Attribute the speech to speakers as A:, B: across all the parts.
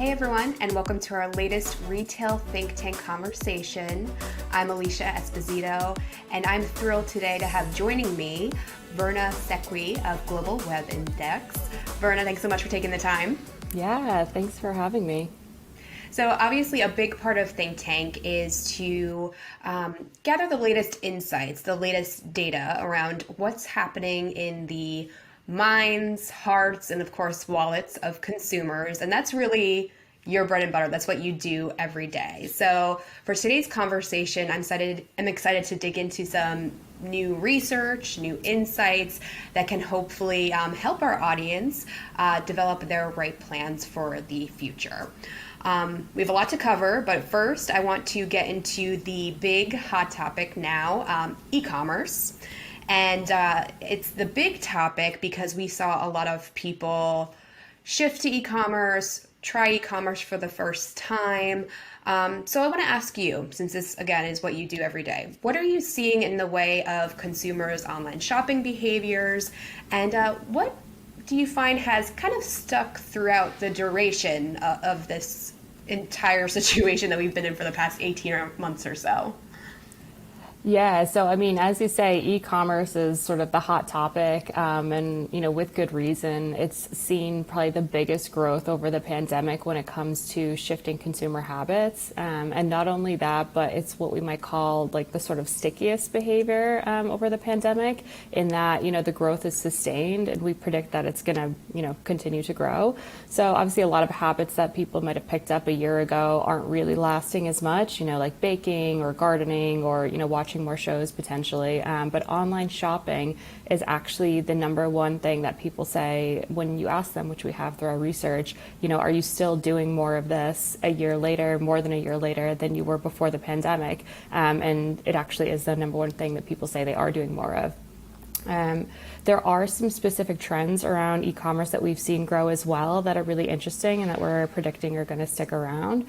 A: Hey everyone, and welcome to our latest Retail Think Tank conversation. I'm Alicia Esposito, and I'm thrilled today to have joining me Virna Sekuj of Global Web Index. Virna, thanks so much for taking the time.
B: Yeah, thanks for having me.
A: So obviously a big part of Think Tank is to gather the latest insights, the latest data around what's happening in the minds, hearts, and of course wallets of consumers. And that's really your bread and butter. That's what you do every day. So for today's conversation, I'm excited to dig into some new research, new insights that can hopefully help our audience develop their right plans for the future. We have a lot to cover, but first I want to get into the big hot topic now, e-commerce. And it's the big topic because we saw a lot of people shift to e-commerce, try e-commerce for the first time. So I want to ask you, since this again is what you do every day, what are you seeing in the way of consumers' online shopping behaviors, and what do you find has kind of stuck throughout the duration of this entire situation that we've been in for the past 18 months or so?
B: Yeah, so I mean, as you say, e-commerce is sort of the hot topic, and with good reason. It's seen probably the biggest growth over the pandemic when it comes to shifting consumer habits, and not only that, but it's what we might call like the sort of stickiest behavior over the pandemic. In that, the growth is sustained, and we predict that it's going to, continue to grow. So obviously, a lot of habits that people might have picked up a year ago aren't really lasting as much. Like baking or gardening or watching more shows potentially, but online shopping is actually the number one thing that people say when you ask them, which we have through our research, are you still doing more of this a year later, more than a year later than you were before the pandemic? And it actually is the number one thing that people say they are doing more of. There are some specific trends around e-commerce that we've seen grow as well that are really interesting and that we're predicting are going to stick around.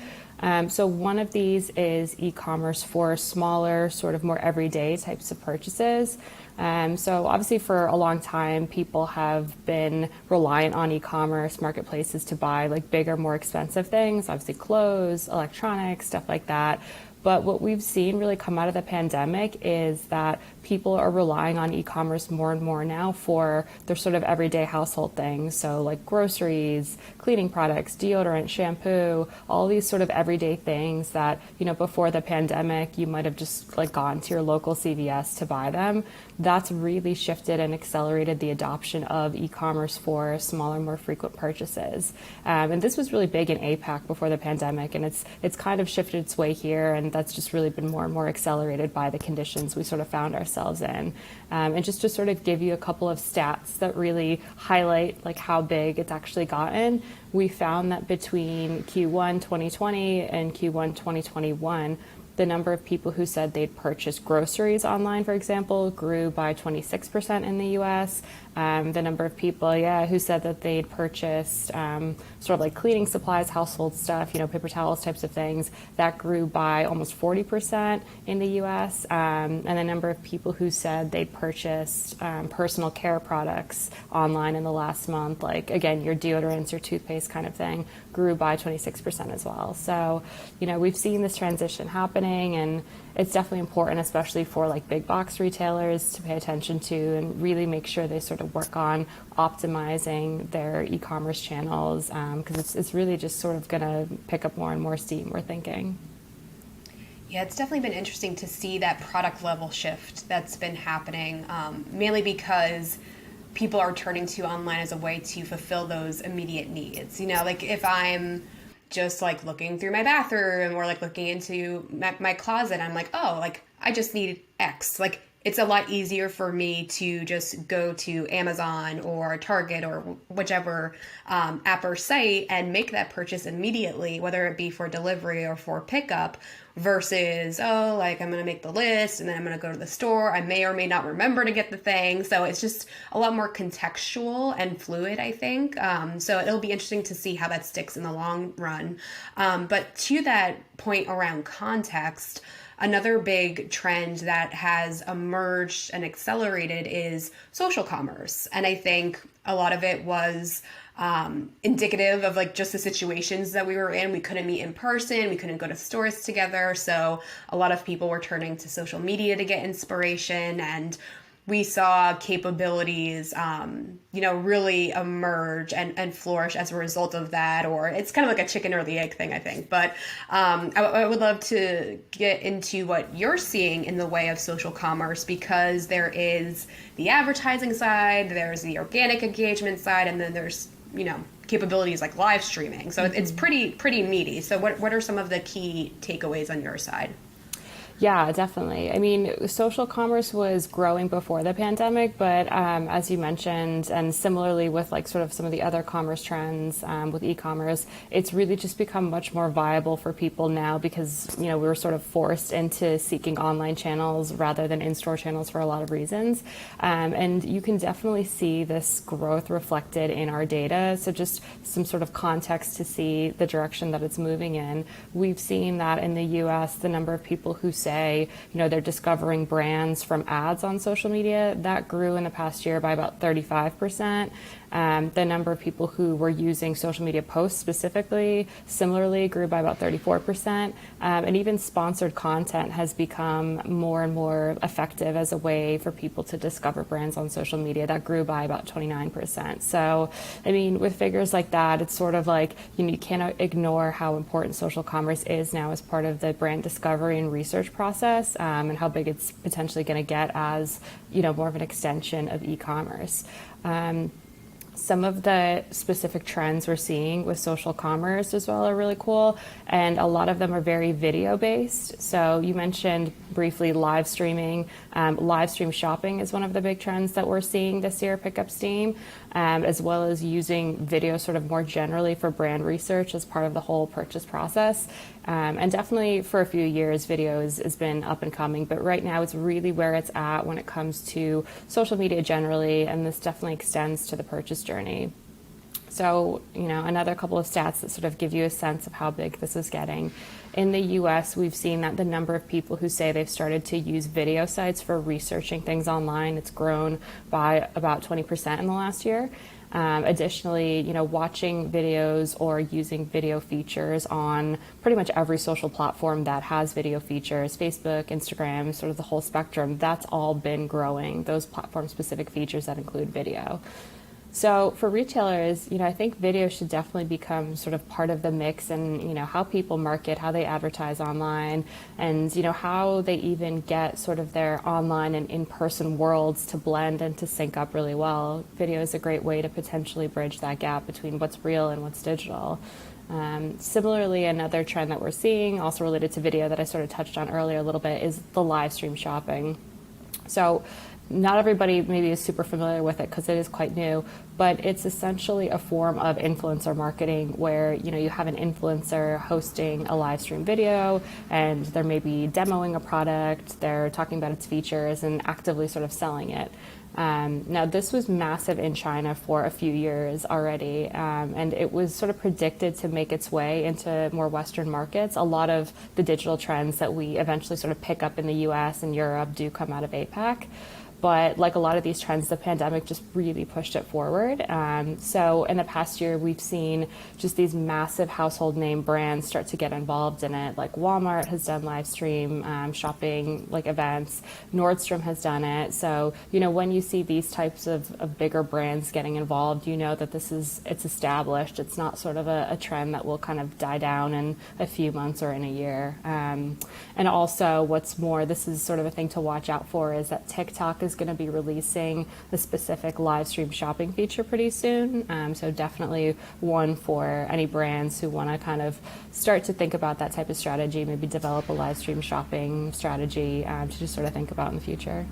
B: So one of these is e-commerce for smaller, sort of more everyday types of purchases. So obviously for a long time, people have been reliant on e-commerce marketplaces to buy like bigger, more expensive things, obviously clothes, electronics, stuff like that. But what we've seen really come out of the pandemic is that people are relying on e-commerce more and more now for their sort of everyday household things. So like groceries, cleaning products, deodorant, shampoo, all these sort of everyday things that, before the pandemic, you might have just like gone to your local CVS to buy them. That's really shifted and accelerated the adoption of e-commerce for smaller, more frequent purchases. And this was really big in APAC before the pandemic, and it's kind of shifted its way here, and that's just really been more and more accelerated by the conditions we sort of found ourselves in. And just to sort of give you a couple of stats that really highlight like how big it's actually gotten, we found that between Q1 2020 and Q1 2021, the number of people who said they'd purchased groceries online, for example, grew by 26% in the US. The number of people, who said that they'd purchased sort of like cleaning supplies, household stuff, paper towels, types of things, that grew by almost 40% in the US. And the number of people who said they'd purchased personal care products online in the last month, like again, your deodorants, your toothpaste kind of thing, grew by 26% as well. So, we've seen this transition happening, and it's definitely important, especially for like big box retailers, to pay attention to and really make sure they sort of work on optimizing their e-commerce channels, because it's really just sort of going to pick up more and more steam, we're thinking.
A: Yeah, it's definitely been interesting to see that product level shift that's been happening, mainly because people are turning to online as a way to fulfill those immediate needs. Like if I'm just like looking through my bathroom or like looking into my closet, I'm like, oh, like I just need X. Like it's a lot easier for me to just go to Amazon or Target or whichever app or site and make that purchase immediately, whether it be for delivery or for pickup, versus, oh, like I'm going to make the list and then I'm going to go to the store. I may or may not remember to get the thing. So it's just a lot more contextual and fluid, I think. So it'll be interesting to see how that sticks in the long run. But to that point around context, another big trend that has emerged and accelerated is social commerce. And I think a lot of it was indicative of like just the situations that we were in. We couldn't meet in person, we couldn't go to stores together. So a lot of people were turning to social media to get inspiration, and we saw capabilities, really emerge and flourish as a result of that. Or it's kind of like a chicken or the egg thing, I think. But I would love to get into what you're seeing in the way of social commerce, because there is the advertising side, there's the organic engagement side, and then there's, capabilities like live streaming. So it's pretty meaty. So what are some of the key takeaways on your side?
B: Yeah, definitely. I mean, social commerce was growing before the pandemic, but as you mentioned, and similarly with like sort of some of the other commerce trends with e-commerce, it's really just become much more viable for people now because, we were sort of forced into seeking online channels rather than in-store channels for a lot of reasons. And you can definitely see this growth reflected in our data. So just some sort of context to see the direction that it's moving in. We've seen that in the US, the number of people who say, they're discovering brands from ads on social media, that grew in the past year by about 35%. The number of people who were using social media posts specifically, similarly, grew by about 34%. And even sponsored content has become more and more effective as a way for people to discover brands on social media. That grew by about 29%. So, I mean, with figures like that, it's sort of like, you cannot ignore how important social commerce is now as part of the brand discovery and research process, and how big it's potentially going to get as, more of an extension of e-commerce. Some of the specific trends we're seeing with social commerce as well are really cool, and a lot of them are very video based. So you mentioned briefly live streaming. Live stream shopping is one of the big trends that we're seeing this year pick up steam, as well as using video sort of more generally for brand research as part of the whole purchase process. And definitely for a few years, video has been up and coming, but right now it's really where it's at when it comes to social media generally, and this definitely extends to the purchase journey. So, another couple of stats that sort of give you a sense of how big this is getting. In the US, we've seen that the number of people who say they've started to use video sites for researching things online, it's grown by about 20% in the last year. Additionally, watching videos or using video features on pretty much every social platform that has video features, Facebook, Instagram, sort of the whole spectrum, that's all been growing, those platform-specific features that include video. So for retailers, I think video should definitely become sort of part of the mix, and, how people market, how they advertise online, and, how they even get sort of their online and in-person worlds to blend and to sync up really well. Video is a great way to potentially bridge that gap between what's real and what's digital. Similarly, another trend that we're seeing, also related to video that I sort of touched on earlier a little bit, is the live stream shopping. So not everybody maybe is super familiar with it because it is quite new, but it's essentially a form of influencer marketing where, you have an influencer hosting a live stream video and they're maybe demoing a product, they're talking about its features and actively sort of selling it. Now, this was massive in China for a few years already, and it was sort of predicted to make its way into more Western markets. A lot of the digital trends that we eventually sort of pick up in the US and Europe do come out of APAC. But like a lot of these trends, the pandemic just really pushed it forward. So in the past year, we've seen just these massive household name brands start to get involved in it. Like Walmart has done live stream shopping like events. Nordstrom has done it. So, when you see these types of bigger brands getting involved, that it's established. It's not sort of a trend that will kind of die down in a few months or in a year. And also what's more, this is sort of a thing to watch out for, is that TikTok is going to be releasing a specific live stream shopping feature pretty soon. So definitely one for any brands who want to kind of start to think about that type of strategy, maybe develop a live stream shopping strategy to just sort of think about in the future.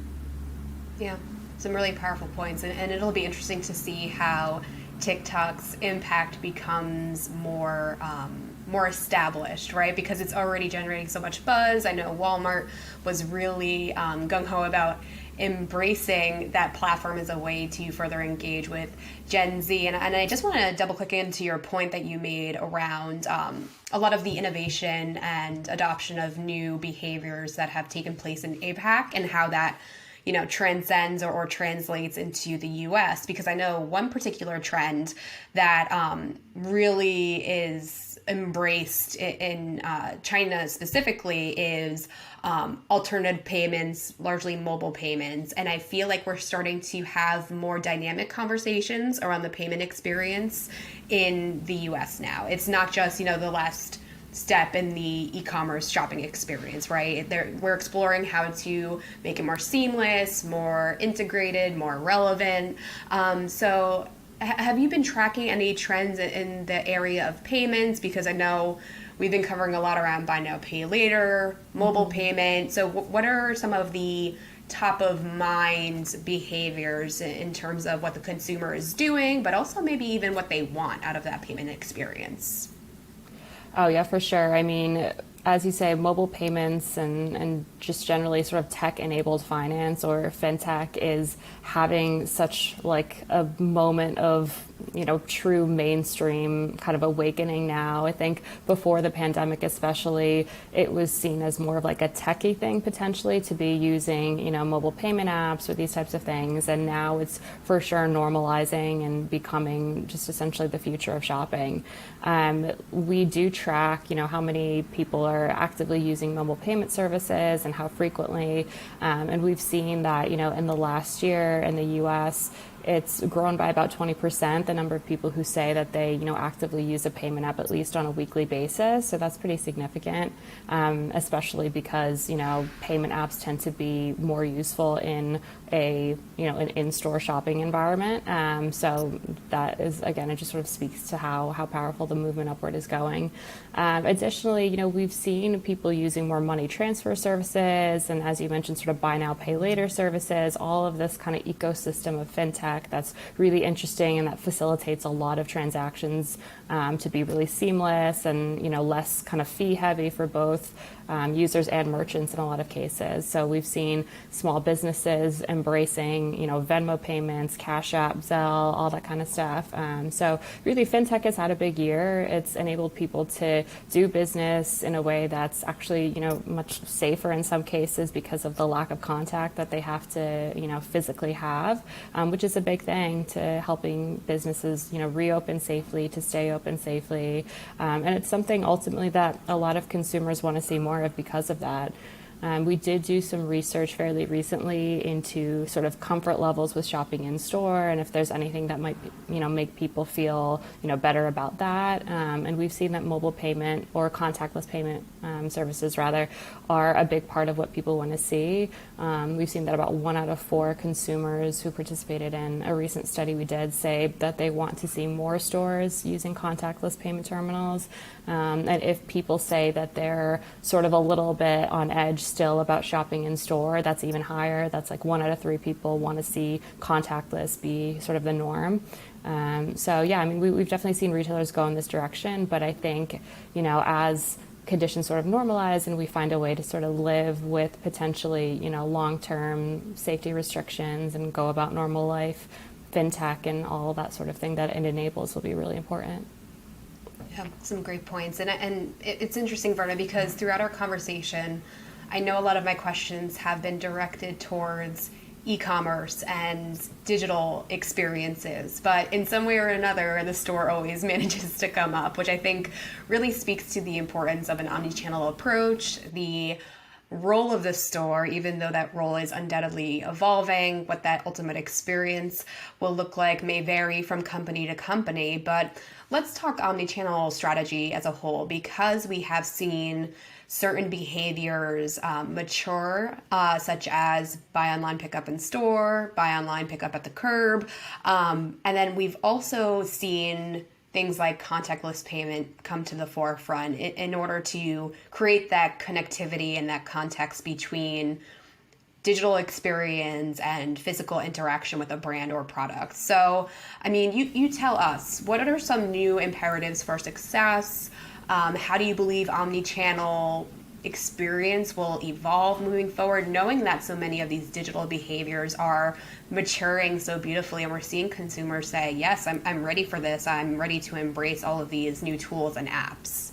A: Yeah, some really powerful points. And it'll be interesting to see how TikTok's impact becomes more established, right? Because it's already generating so much buzz. I know Walmart was really gung-ho about embracing that platform as a way to further engage with Gen Z. And I just want to double click into your point that you made around a lot of the innovation and adoption of new behaviors that have taken place in APAC, and how that transcends or translates into the US, because I know one particular trend that really is embraced in China specifically is alternative payments, largely mobile payments. And I feel like we're starting to have more dynamic conversations around the payment experience in the US now. It's not just, the last step in the e-commerce shopping experience, right? We're exploring how to make it more seamless, more integrated, more relevant. So have you been tracking any trends in the area of payments? Because I know we've been covering a lot around buy now, pay later, mobile payment. So what are some of the top of mind behaviors in terms of what the consumer is doing, but also maybe even what they want out of that payment experience?
B: Oh, yeah, for sure. I mean, as you say, mobile payments and just generally sort of tech-enabled finance or fintech is having such like a moment of, true mainstream kind of awakening now. I think before the pandemic especially, it was seen as more of like a techie thing potentially to be using, mobile payment apps or these types of things. And now it's for sure normalizing and becoming just essentially the future of shopping. We do track, how many people are actively using mobile payment services and how frequently. And we've seen that, in the last year in the US, it's grown by about 20%, the number of people who say that they, actively use a payment app at least on a weekly basis. So that's pretty significant, especially because, payment apps tend to be more useful in an in-store shopping environment. So that is, again, it just sort of speaks to how powerful the movement upward is going. Additionally, we've seen people using more money transfer services, and as you mentioned, sort of buy now, pay later services, all of this kind of ecosystem of fintech that's really interesting and that facilitates a lot of transactions to be really seamless and, less kind of fee heavy for both users and merchants in a lot of cases. So we've seen small businesses embracing, Venmo payments, Cash App, Zelle, all that kind of stuff. So really fintech has had a big year. It's enabled people to do business in a way that's actually, much safer in some cases because of the lack of contact that they have to, physically have, which is a big thing to helping businesses, reopen safely, to stay open safely. And it's something ultimately that a lot of consumers want to see more of because of that. We did do some research fairly recently into sort of comfort levels with shopping in store and if there's anything that might, make people feel, better about that. And we've seen that mobile payment or contactless payment services rather are a big part of what people want to see. We've seen that about 1 out of 4 consumers who participated in a recent study we did say that they want to see more stores using contactless payment terminals. And if people say that they're sort of a little bit on edge still about shopping in store, that's even higher. That's like 1 out of 3 people want to see contactless be sort of the norm. So yeah, I mean, we've definitely seen retailers go in this direction, but I think, as conditions sort of normalize and we find a way to sort of live with potentially, long-term safety restrictions and go about normal life, fintech and all that sort of thing that it enables will be really important.
A: Yeah, some great points. And it's interesting, Virna, because throughout our conversation, I know a lot of my questions have been directed towards e-commerce and digital experiences, but in some way or another, the store always manages to come up, which I think really speaks to the importance of an omnichannel approach, the role of the store, even though that role is undoubtedly evolving, what that ultimate experience will look like may vary from company to company. But let's talk omnichannel strategy as a whole, because we have seen certain behaviors mature, such as buy online, pick up in store, buy online, pick up at the curb. And then we've also seen things like contactless payment come to the forefront in order to create that connectivity and that context between digital experience and physical interaction with a brand or product. So, I mean, you tell us, what are some new imperatives for success? How do you believe omnichannel experience will evolve moving forward, knowing that so many of these digital behaviors are maturing so beautifully, and we're seeing consumers say, yes, I'm ready for this. I'm ready to embrace all of these new tools and apps.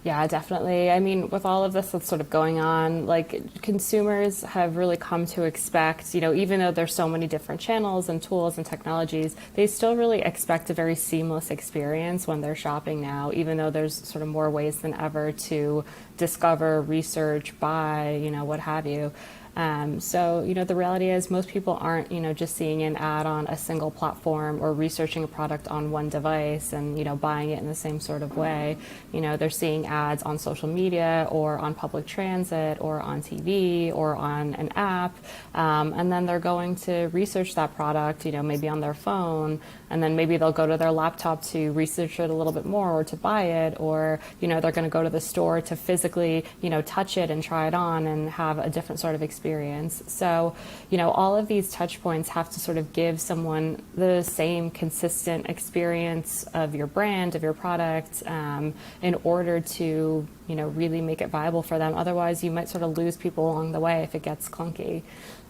B: Yeah, definitely. I mean, with all of this that's sort of going on, like consumers have really come to expect, even though there's so many different channels and tools and technologies, they still really expect a very seamless experience when they're shopping now, even though there's sort of more ways than ever to discover, research, buy, what have you. The reality is most people aren't, just seeing an ad on a single platform or researching a product on one device and, buying it in the same sort of way. They're seeing ads on social media or on public transit or on TV or on an app. And then they're going to research that product, maybe on their phone. And then maybe they'll go to their laptop to research it a little bit more or to buy it. Or, they're going to go to the store to physically, touch it and try it on and have a different sort of experience. So, all of these touch points have to sort of give someone the same consistent experience of your brand, of your product, in order to, really make it viable for them. Otherwise, you might sort of lose people along the way if it gets clunky.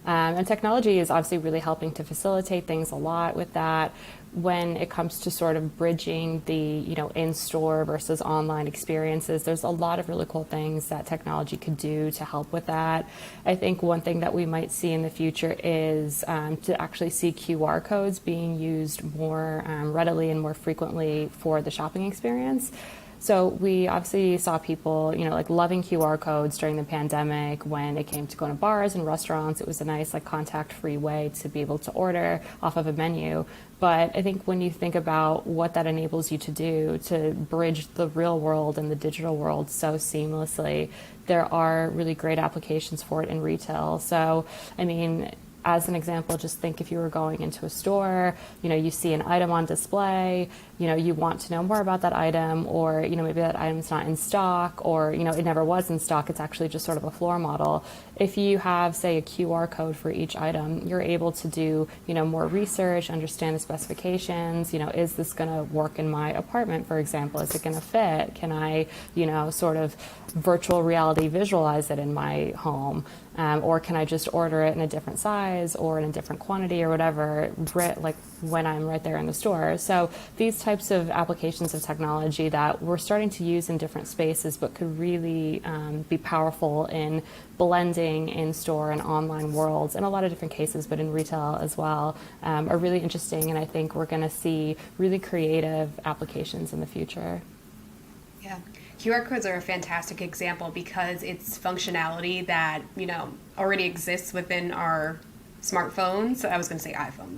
B: And technology is obviously really helping to facilitate things a lot with that. When it comes to sort of bridging the, in-store versus online experiences, there's a lot of really cool things that technology could do to help with that. I think one thing that we might see in the future is to actually see QR codes being used more readily and more frequently for the shopping experience. So we obviously saw people, like loving QR codes during the pandemic when it came to going to bars and restaurants. It was a nice, like, contact-free way to be able to order off of a menu. But I think when you think about what that enables you to do to bridge the real world and the digital world so seamlessly, there are really great applications for it in retail. So, I mean, as an example, just think if you were going into a store, you see an item on display, you want to know more about that item, or, maybe that item's not in stock, or, it never was in stock, it's actually just sort of a floor model. If you have, say, a QR code for each item, you're able to do, more research, understand the specifications, is this going to work in my apartment, for example? Is it going to fit? Can I, sort of virtual reality visualize it in my home? Or can I just order it in a different size or in a different quantity or whatever, like when I'm right there in the store? So these types of applications of technology that we're starting to use in different spaces but could really be powerful in blending in-store and online worlds in a lot of different cases, but in retail as well, are really interesting. And I think we're going to see really creative applications in the future.
A: Yeah. QR codes are a fantastic example because it's functionality that, already exists within our smartphones. I was going to say iPhone,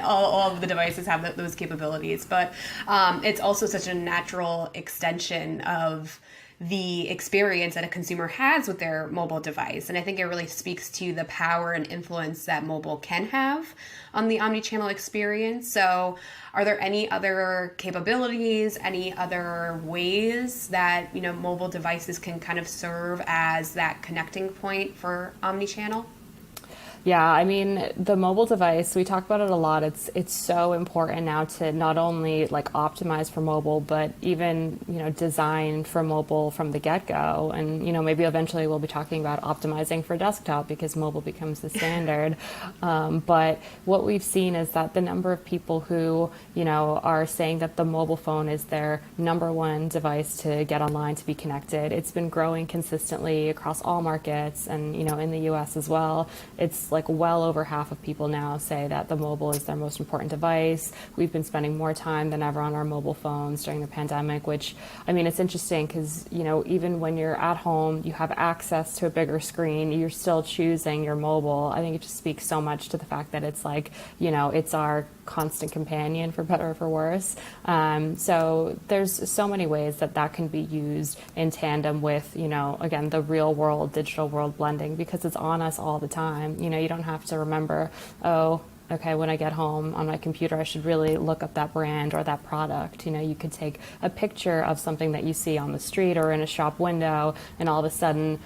A: all of the devices have those capabilities, but it's also such a natural extension of the experience that a consumer has with their mobile device. And I think it really speaks to the power and influence that mobile can have on the omnichannel experience. So are there any other capabilities, any other ways that, mobile devices can kind of serve as that connecting point for omnichannel?
B: Yeah, I mean, the mobile device, we talk about it a lot. It's so important now to not only like optimize for mobile, but even, design for mobile from the get-go. And, maybe eventually we'll be talking about optimizing for desktop because mobile becomes the standard. But what we've seen is that the number of people who, are saying that the mobile phone is their number one device to get online, to be connected, it's been growing consistently across all markets and, in the US as well. It's like well over half of people now say that the mobile is their most important device. We've been spending more time than ever on our mobile phones during the pandemic, which, I mean, it's interesting because, even when you're at home, you have access to a bigger screen, you're still choosing your mobile. I think it just speaks so much to the fact that it's like, it's our constant companion, for better or for worse. So there's so many ways that can be used in tandem with, again, the real world, digital world blending, because it's on us all the time. You don't have to remember, oh, okay, when I get home on my computer, I should really look up that brand or that product. You could take a picture of something that you see on the street or in a shop window, and all of a sudden,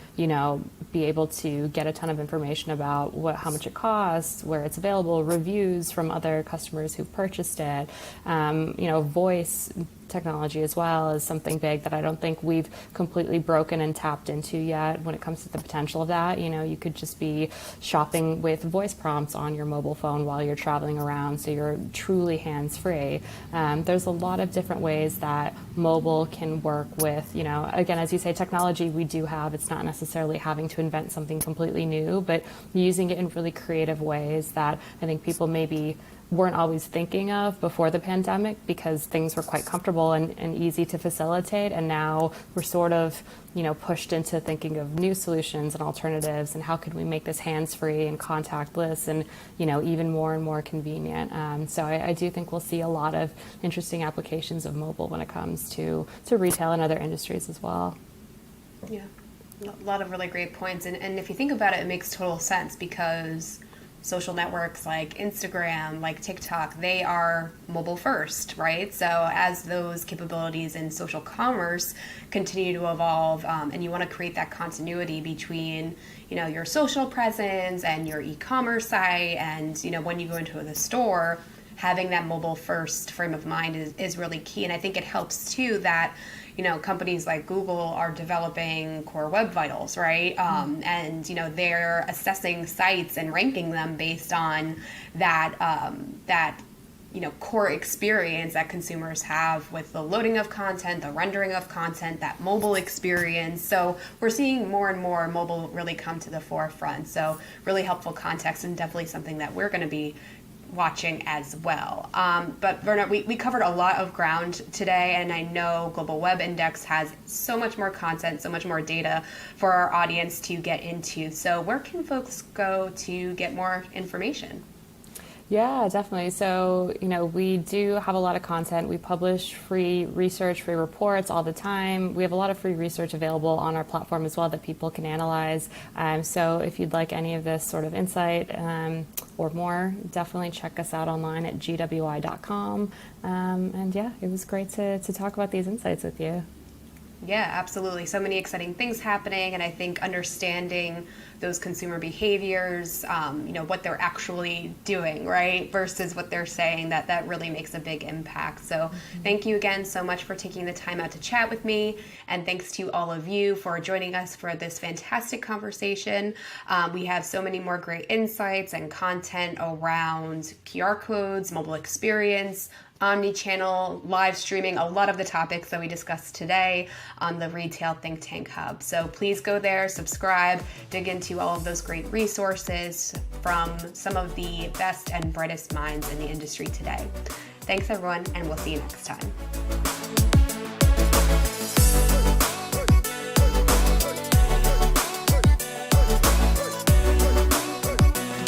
B: be able to get a ton of information about how much it costs, where it's available, reviews from other customers who've purchased it, voice technology as well is something big that I don't think we've completely broken and tapped into yet when it comes to the potential of that. You could just be shopping with voice prompts on your mobile phone while you're traveling around, so you're truly hands-free. There's a lot of different ways that mobile can work with, again, as you say, technology we do have. It's not necessarily having to invent something completely new, but using it in really creative ways that I think people maybe weren't always thinking of before the pandemic, because things were quite comfortable and easy to facilitate. And now we're sort of, pushed into thinking of new solutions and alternatives, and how can we make this hands-free and contactless and, even more and more convenient. So I do think we'll see a lot of interesting applications of mobile when it comes to retail and other industries as well.
A: Yeah, a lot of really great points. And if you think about it, it makes total sense, because social networks like Instagram, like TikTok, they are mobile first, right? So as those capabilities in social commerce continue to evolve, and you want to create that continuity between, your social presence and your e-commerce site, and, when you go into the store, having that mobile first frame of mind is really key. And I think it helps too that, companies like Google are developing core web vitals, right? And, they're assessing sites and ranking them based on that, core experience that consumers have with the loading of content, the rendering of content, that mobile experience. So we're seeing more and more mobile really come to the forefront. So really helpful context, and definitely something that we're going to be watching as well. But Virna, we covered a lot of ground today, and I know Global Web Index has so much more content, so much more data for our audience to get into. So where can folks go to get more information?
B: Yeah, definitely. So, we do have a lot of content. We publish free research, free reports all the time. We have a lot of free research available on our platform as well that people can analyze. So if you'd like any of this sort of insight or more, definitely check us out online at GWI.com. And yeah, it was great to talk about these insights with you.
A: Yeah, absolutely. So many exciting things happening, and I think understanding those consumer behaviors, what they're actually doing, right, versus what they're saying, that really makes a big impact. So thank you again so much for taking the time out to chat with me, and thanks to all of you for joining us for this fantastic conversation. We have so many more great insights and content around QR codes, mobile experience, Omnichannel, live streaming, a lot of the topics that we discussed today on the Retail Think Tank Hub. So please go there, subscribe, dig into all of those great resources from some of the best and brightest minds in the industry today. Thanks everyone, and we'll see you next time.